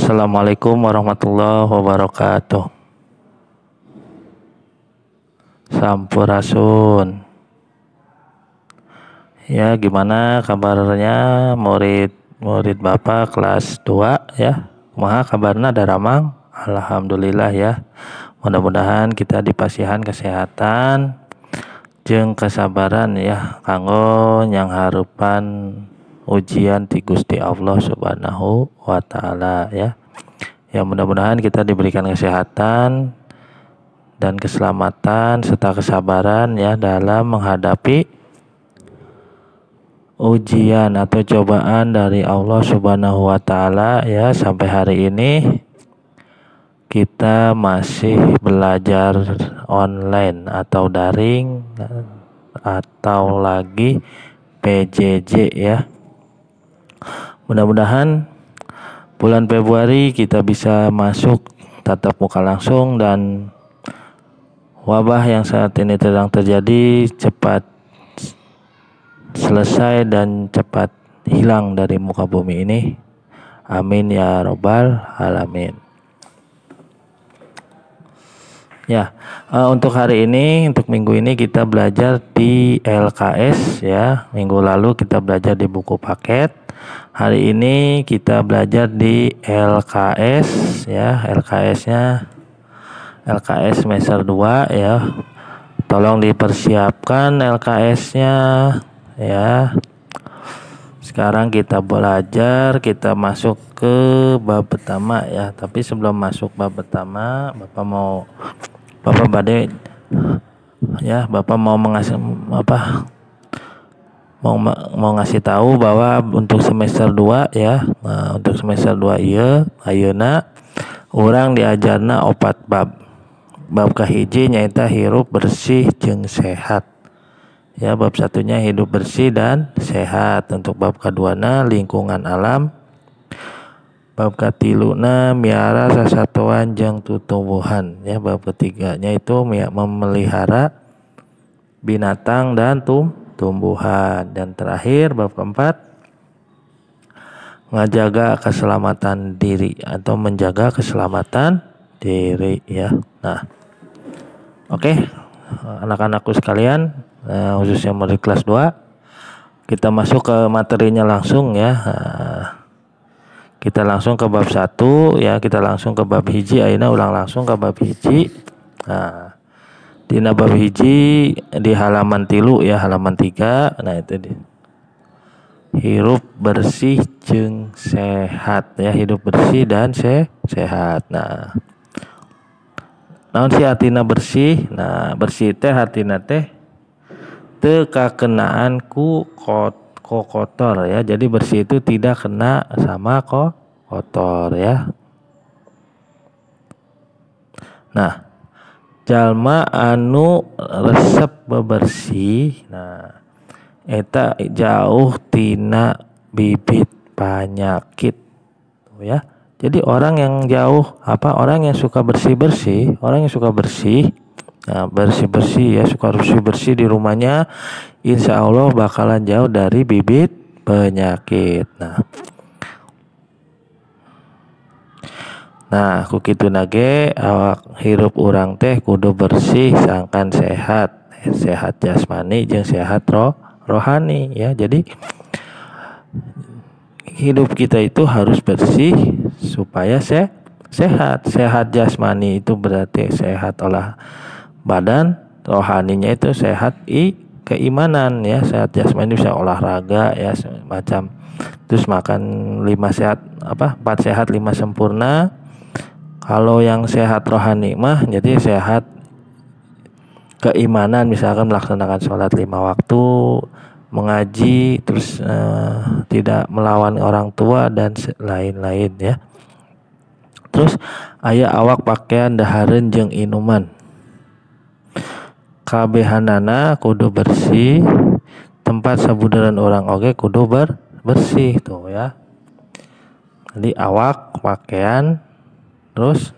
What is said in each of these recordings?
Assalamualaikum warahmatullahi wabarakatuh. Sampurasun. Ya, gimana kabarnya murid Bapak kelas 2 ya? Kumaha kabarna daramang? Alhamdulillah ya. Mudah-mudahan kita dipasihan kesehatan jeung kesabaran ya kanggo yang harupan ujian ti Gusti Allah Subhanahu wa taala ya. Ya mudah-mudahan kita diberikan kesehatan dan keselamatan serta kesabaran ya dalam menghadapi ujian atau cobaan dari Allah Subhanahu wa taala ya. Sampai hari ini kita masih belajar online atau daring atau lagi PJJ ya. Mudah-mudahan bulan Februari kita bisa masuk tatap muka langsung dan wabah yang saat ini sedang terjadi cepat selesai dan cepat hilang dari muka bumi ini. Amin ya robbal alamin. Ya, untuk hari ini, untuk minggu ini kita belajar di LKS ya. Minggu lalu kita belajar di buku paket. Hari ini kita belajar di LKS ya. LKS semester 2 ya. Tolong dipersiapkan LKS-nya ya. Sekarang kita belajar, kita masuk ke bab pertama ya. Tapi sebelum masuk bab pertama, Bapak mau ngasih tahu bahwa untuk semester 2 ya. Nah, untuk semester 2 ieu ayeuna urang diajarna 4 bab. Bab kahiji nyaeta hirup bersih jeung sehat. Ya, bab satunya hidup bersih dan sehat. Untuk bab keduana lingkungan alam. Bab katiluna miara sasatuan jeung tutumbuhan. Ya, bab ketiganya itu memelihara binatang dan tumbuhan. Dan terakhir bab keempat ngajaga keselamatan diri atau menjaga keselamatan diri ya. Nah, oke. Anak-anakku sekalian, khususnya murid kelas 2, kita masuk ke materinya langsung ya. Kita langsung ke bab 1 ya, kita langsung ke bab hiji. Ayeuna ulang langsung ke bab hiji. Nah, di bab hiji di halaman 3 ya, halaman 3. Nah, itu di hirup bersih jeung sehat ya, hidup bersih dan sehat. Nah, naon sih artina bersih? Nah, bersih teh artina teh teu kakenaan ku kotor ya. Jadi bersih itu tidak kena sama kotor ya. Nah, jalma anu resep bebersih, nah eta jauh tina bibit penyakit ya. Jadi orang yang orang yang suka bersih-bersih, nah bersih-bersih ya, suka bersih-bersih di rumahnya, insya Allah bakalan jauh dari bibit penyakit. Nah kukitu nage awak hirup urang teh kudu bersih sangkan sehat jasmani jeung sehat rohani ya. Jadi hidup kita itu harus bersih supaya sehat jasmani itu berarti sehat olah badan, rohaninya itu sehat keimanan ya. Sehat jasmani bisa olahraga ya macam, terus makan 4 sehat 5 sempurna. Kalau yang sehat rohani mah jadi sehat keimanan, misalkan melaksanakan sholat 5 waktu, mengaji, terus tidak melawan orang tua dan lain-lain ya. Terus aya awak pakaian dahareun jeung inuman. Kabehanana kudu bersih, tempat sabudaran orang oge kudu bersih tuh ya. Jadi awak pakaian terus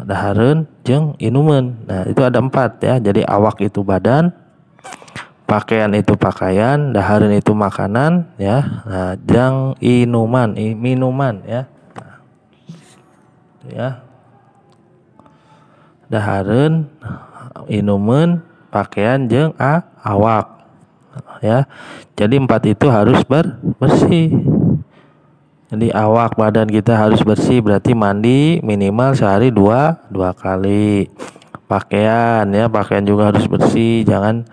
dahareun jeung inuman. Nah, itu ada 4 ya. Jadi awak itu badan, pakaian itu pakaian, dahareun itu makanan ya. Nah, jeung minuman ya. ya. Dahareun, inumun, pakaian jeung awak ya. Jadi 4 itu harus bersih. Jadi awak badan kita harus bersih, berarti mandi minimal sehari 2 kali. Pakaian ya, pakaian juga harus bersih, jangan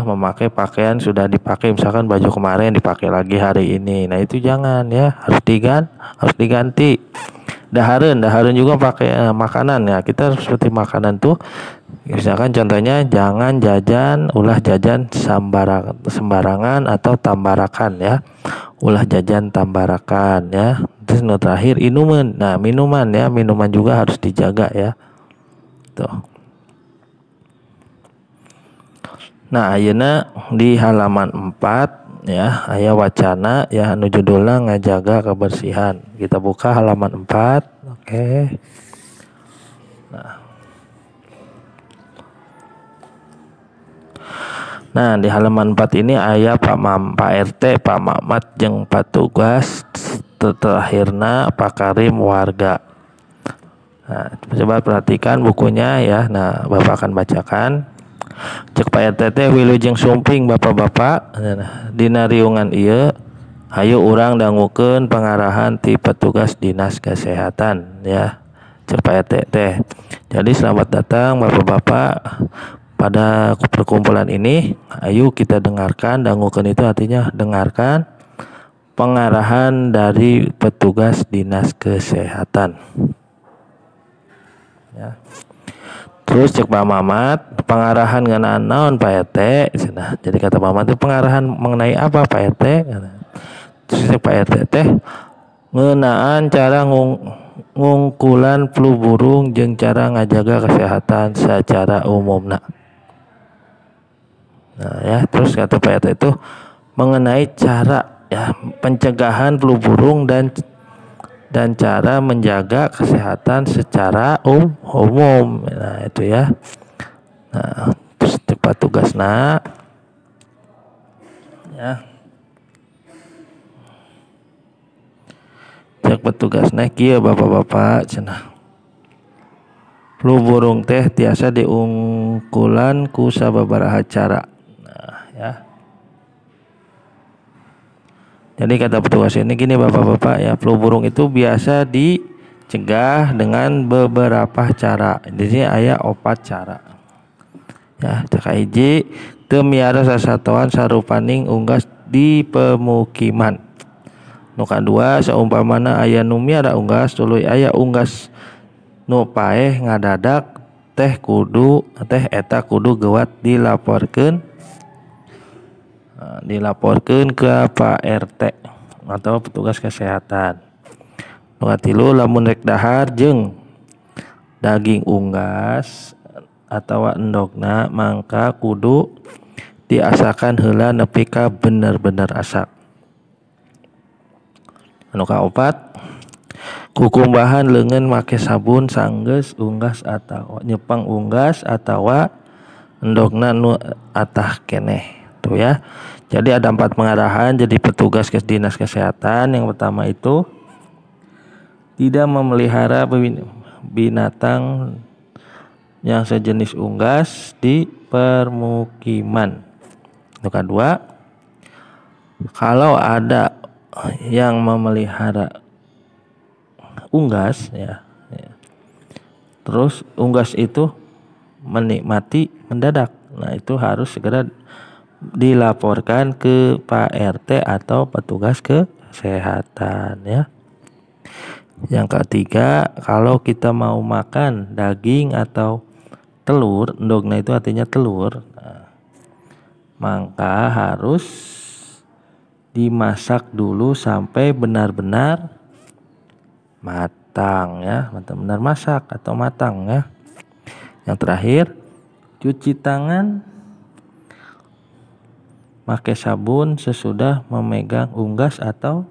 memakai pakaian sudah dipakai, misalkan baju kemarin dipakai lagi hari ini. Nah, itu jangan ya, harus diganti. Dahareun juga pakai makanan ya. Kita seperti makanan tuh, misalkan contohnya jangan ulah jajan sembarangan atau tambarakan ya. Ulah jajan tambarakan ya. Terus terakhir inuman. Nah, minuman juga harus dijaga ya. Tuh. Nah, ayeuna di halaman 4 ya, aya wacana ya anu judulna ngajaga kebersihan. Kita buka halaman 4. Oke. Nah, di halaman 4 ini aya Pak RT, Pak Mamat jeung patugas, terakhirna Pak Karim warga. Nah, coba perhatikan bukunya ya. Nah, Bapak akan bacakan. Cek Pak RT teh wilujeng sumping bapak-bapak dina riungan ieu hayu urang dangukeun pangarahan ti petugas dinas kesehatan ya. Cek Pak RT teh. Jadi selamat datang bapak-bapak pada perkumpulan ini. Ayo kita dengarkan, dangukeun itu artinya dengarkan pengarahan dari petugas dinas kesehatan. Ya. Terus cek Pak Mamat, pengarahan ngeunaan naon Pak RT? Jadi kata Pak Mamat itu pengarahan mengenai apa Pak RT? Terus cek Pak RT teh ngeunaan cara ngungkulan flu burung jeung cara ngajaga kesehatan secara umumna. Nah ya, terus kata Pak RT itu mengenai cara ya pencegahan flu burung dan cara menjaga kesehatan secara umum. Nah, itu ya. Nah, terus cepat tugasna ya. Cek petugasna kieu bapak-bapak cenah. Flu burung teh tiasa diungkulan ku sababaraha cara. Nah, ya. Jadi kata petugas ini gini bapak-bapak ya, flu burung itu biasa dicegah dengan beberapa cara. Di sini aya 4 cara. Ya, cek hiji teu miara sasatoan sarupaning unggas di pemukiman. Nu kadua saumpamana aya nu miara unggas tuluy aya unggas nu paeh ngadadak teh eta kudu geuat dilaporkeun ke Pak RT atau petugas kesehatan. Nu katilu lamun rek dahar jeung daging unggas atawa endogna mangka kudu diasakan heula nepi ka bener-bener asak. Anu kaopat kukumbahan leungeun make sabun sanggeus unggas atawa nyepang unggas atawa endogna nu atah keneh. Tuh ya. Jadi ada 4 pengarahan jadi petugas dinas kesehatan. Yang pertama itu tidak memelihara binatang yang sejenis unggas di permukiman. Yang kedua, kalau ada yang memelihara unggas ya, terus unggas itu menikmati mendadak. Nah, itu harus segera dilaporkan ke Pak RT atau petugas kesehatan ya. Yang ketiga, kalau kita mau makan daging atau telur, endogna itu artinya telur, maka harus dimasak dulu sampai benar-benar matang ya, benar-benar masak atau matang ya. Yang terakhir, cuci tangan pakai sabun sesudah memegang unggas atau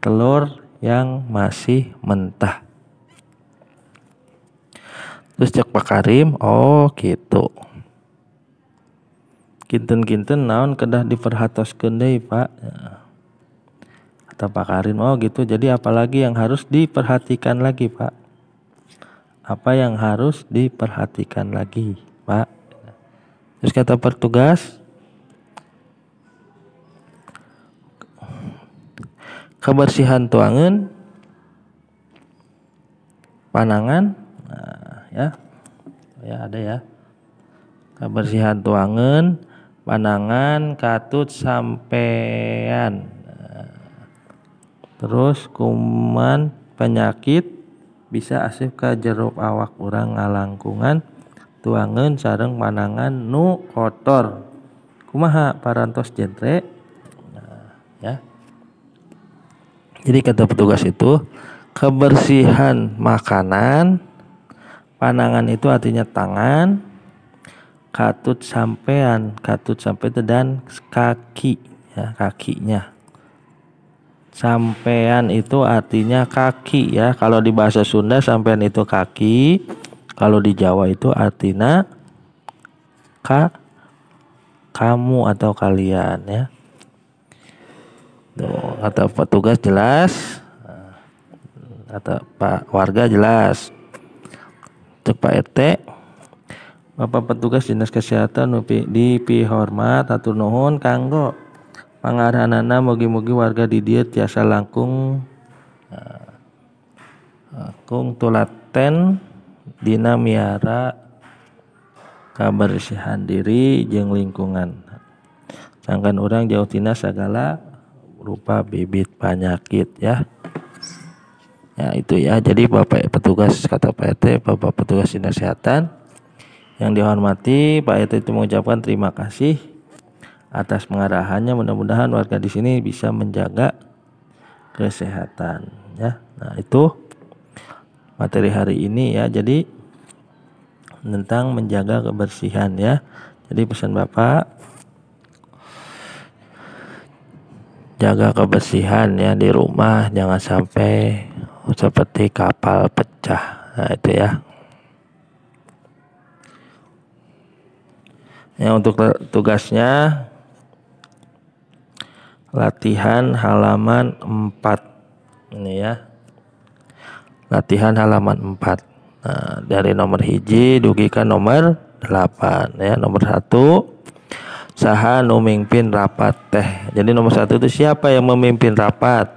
telur yang masih mentah. Terus cek Pak Karim, oh gitu. Kinten-kinten naon kedah diperhatoskeun deui Pak. Kata Pak Karin, oh gitu. Jadi apalagi yang harus diperhatikan lagi, Pak? Apa yang harus diperhatikan lagi, Pak? Terus kata petugas, kebersihan tuangan, panangan, nah, ya ada ya. Kebersihan tuangan, panangan, katut sampean. Terus kuman penyakit bisa asup ka jero awak urang ngalangkungan tuangan sareng panangan nu kotor. Kumaha parantos jentre? Nah, ya. Jadi kata petugas itu, kebersihan makanan, panangan itu artinya tangan, katut sampean itu dan kaki, ya, kakinya. Sampean itu artinya kaki, ya. Kalau di bahasa Sunda sampean itu kaki, kalau di Jawa itu artinya kamu atau kalian, ya. Tuh, kata petugas jelas, kata Pak warga jelas. Cek Pak RT, Bapak petugas dinas kesehatan dipihormat atur nuhun kanggo pangarahanana mugi-mugi warga di dieu tiasa langkung tulaten dina miara kabersihan diri jeung lingkungan. Sangkan urang jauh tina sagala rupa bibit penyakit, ya. Ya itu ya. Jadi Bapak petugas, kata Pak RT, Bapak petugas dinas kesehatan yang dihormati, Pak RT itu mengucapkan terima kasih atas pengarahannya. Mudah-mudahan warga di sini bisa menjaga kesehatan, ya. Nah, itu materi hari ini, ya. Jadi tentang menjaga kebersihan, ya. Jadi pesan Bapak, jaga kebersihan, ya, di rumah, jangan sampai seperti kapal pecah. Nah, itu ya. Ya, untuk tugasnya latihan halaman 4. Ini ya. Latihan halaman 4. Nah, dari nomor hiji dugi ka nomor 8, ya. Nomor 1, saha nu mimpin rapat teh. Jadi nomor 1 itu siapa yang memimpin rapat.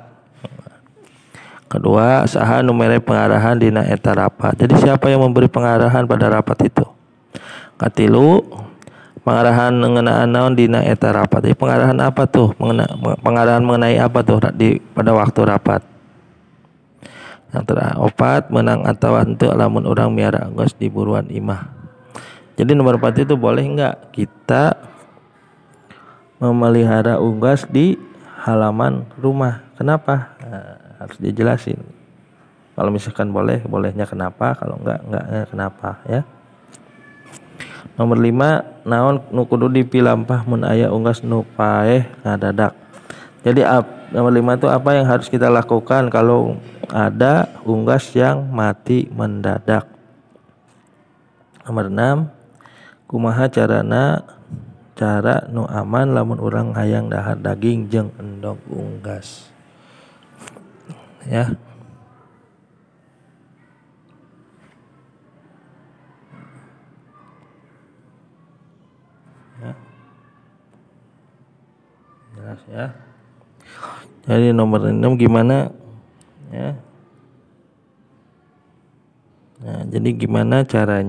Kedua, saha nu mere pengarahan dina eta rapat. Jadi siapa yang memberi pengarahan pada rapat itu. Katilu, pengarahan ngeunaan naon dina eta rapat. Jadi pengarahan apa tuh? Pengarahan mengenai apa tuh pada waktu rapat. Yang teraopat, menang atawa henteu lamun urang miara geus diburuan imah. Jadi nomor 4 itu boleh enggak kita memelihara unggas di halaman rumah? Kenapa? Nah, harus dijelasin. Kalau misalkan boleh, bolehnya kenapa? Kalau enggak kenapa, ya. Nomor 5, naon nu kudu dipilampah mun aya unggas nu paeh ngadadak. Jadi nomor 5 itu apa yang harus kita lakukan kalau ada unggas yang mati mendadak. Nomor 6, kumaha cara nu aman lamun urang hayang dahar daging jeung endog unggas, ya. Jelas, ya. Jadi nomor 6 gimana, ya. Nah, jadi gimana cara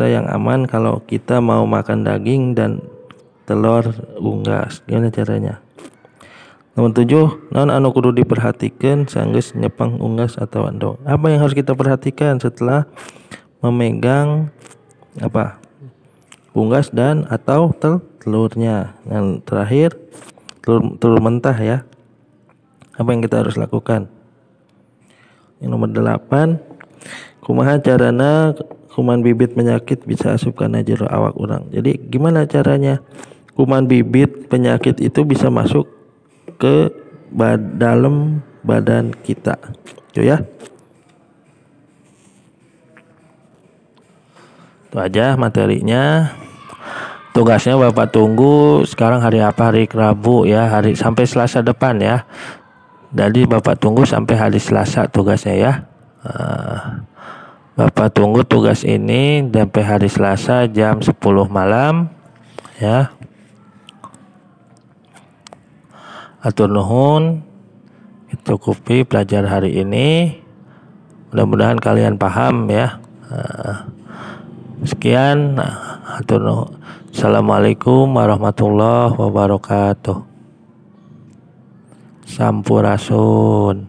yang aman kalau kita mau makan daging dan telur unggas? Gimana caranya? Nomor 7, naon anu kudu diperhatikan sanggeus nyepeng unggas atau endog. Apa yang harus kita perhatikan setelah memegang unggas dan atau telurnya. Dan terakhir, telur mentah, ya. Apa yang kita harus lakukan? Yang nomor 8, kumaha carana kuman bibit penyakit bisa asup kana jero awak urang. Jadi gimana caranya kuman bibit penyakit itu bisa masuk ke dalam badan kita, itu ya. Itu aja materinya. Tugasnya Bapak tunggu sekarang hari apa, hari Rabu ya, hari sampai Selasa depan ya. Jadi Bapak tunggu sampai hari Selasa tugasnya ya. Bapak tunggu tugas ini sampai hari Selasa jam 10 malam ya. Atur nuhun, cukupi pelajar hari ini. Mudah-mudahan kalian paham ya. Sekian, atur nuhun. Assalamualaikum warahmatullahi wabarakatuh. Sampurasun.